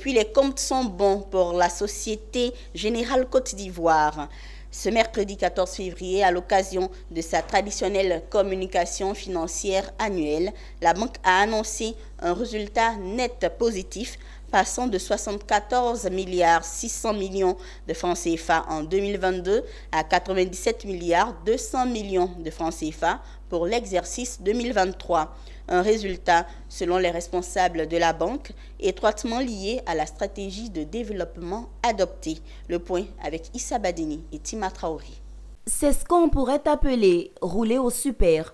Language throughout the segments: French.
puis les comptes sont bons pour la Société Générale Côte d'Ivoire. Ce mercredi 14 février, à l'occasion de sa traditionnelle communication financière annuelle, la banque a annoncé un résultat net positif passant de 74 milliards 600 millions de francs CFA en 2022 à 97 milliards 200 millions de francs CFA pour l'exercice 2023. Un résultat, selon les responsables de la banque, étroitement lié à la stratégie de développement adoptée. Le point avec Issa Badini et Tima Traoré. C'est ce qu'on pourrait appeler rouler au super.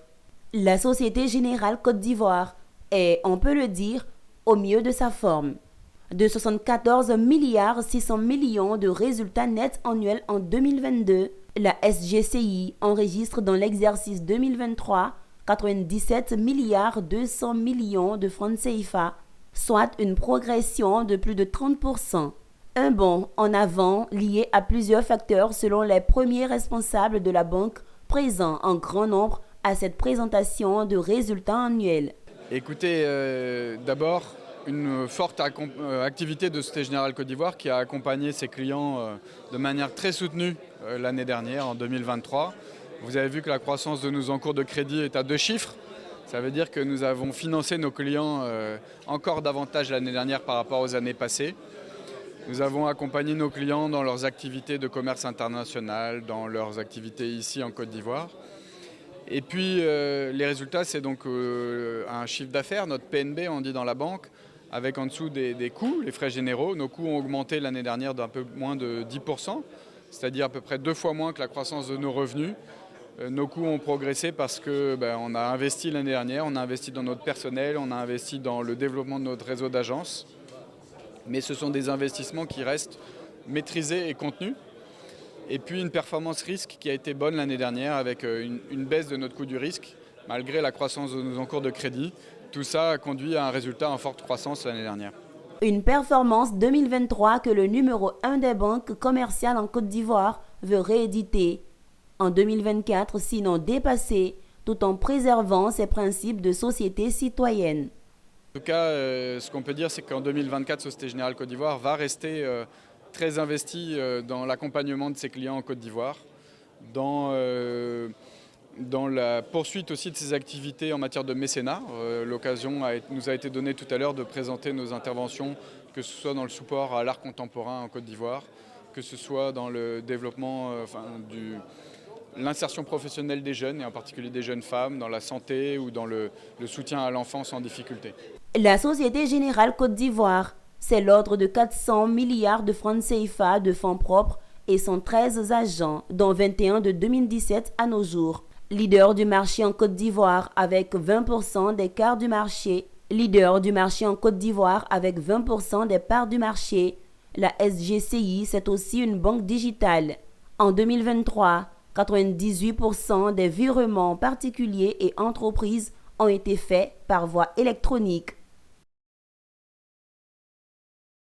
La Société Générale Côte d'Ivoire est, on peut le dire, au mieux de sa forme. De 74 milliards 600 millions de résultats nets annuels en 2022, la SGCI enregistre dans l'exercice 2023 97 milliards 200 millions de francs CFA, soit une progression de plus de 30%. Un bond en avant lié à plusieurs facteurs selon les premiers responsables de la banque présents en grand nombre à cette présentation de résultats annuels. Écoutez, d'abord, une forte activité de Société Générale Côte d'Ivoire qui a accompagné ses clients de manière très soutenue l'année dernière, en 2023. Vous avez vu que la croissance de nos encours de crédit est à 2 chiffres. Ça veut dire que nous avons financé nos clients encore davantage l'année dernière par rapport aux années passées. Nous avons accompagné nos clients dans leurs activités de commerce international, dans leurs activités ici en Côte d'Ivoire. Et puis les résultats, c'est donc un chiffre d'affaires, notre PNB, on dit dans la banque, avec en dessous des coûts, les frais généraux. Nos coûts ont augmenté l'année dernière d'un peu moins de 10%, c'est-à-dire à peu près 2 fois moins que la croissance de nos revenus. Nos coûts ont progressé parce qu'on a investi l'année dernière, on a investi dans notre personnel, on a investi dans le développement de notre réseau d'agences. Mais ce sont des investissements qui restent maîtrisés et contenus. Et puis une performance risque qui a été bonne l'année dernière avec une baisse de notre coût du risque, malgré la croissance de nos encours de crédit. Tout ça a conduit à un résultat en forte croissance l'année dernière. Une performance 2023 que le numéro 1 des banques commerciales en Côte d'Ivoire veut rééditer en 2024, sinon dépasser, tout en préservant ses principes de société citoyenne. En tout cas, ce qu'on peut dire, c'est qu'en 2024, Société Générale Côte d'Ivoire va rester très investie dans l'accompagnement de ses clients en Côte d'Ivoire, dans la poursuite aussi de ses activités en matière de mécénat. L'occasion nous a été donnée tout à l'heure de présenter nos interventions, que ce soit dans le support à l'art contemporain en Côte d'Ivoire, que ce soit dans le développement l'insertion professionnelle des jeunes, et en particulier des jeunes femmes, dans la santé ou dans le soutien à l'enfance en difficulté. La Société Générale Côte d'Ivoire, c'est l'ordre de 400 milliards de francs CFA de fonds propres et 113 agents, dont 21 de 2017 à nos jours. Leader du marché en Côte d'Ivoire avec 20% des parts du marché. Leader du marché en Côte d'Ivoire avec 20% des parts du marché. La SGCI, c'est aussi une banque digitale. En 2023, 98% des virements particuliers et entreprises ont été faits par voie électronique.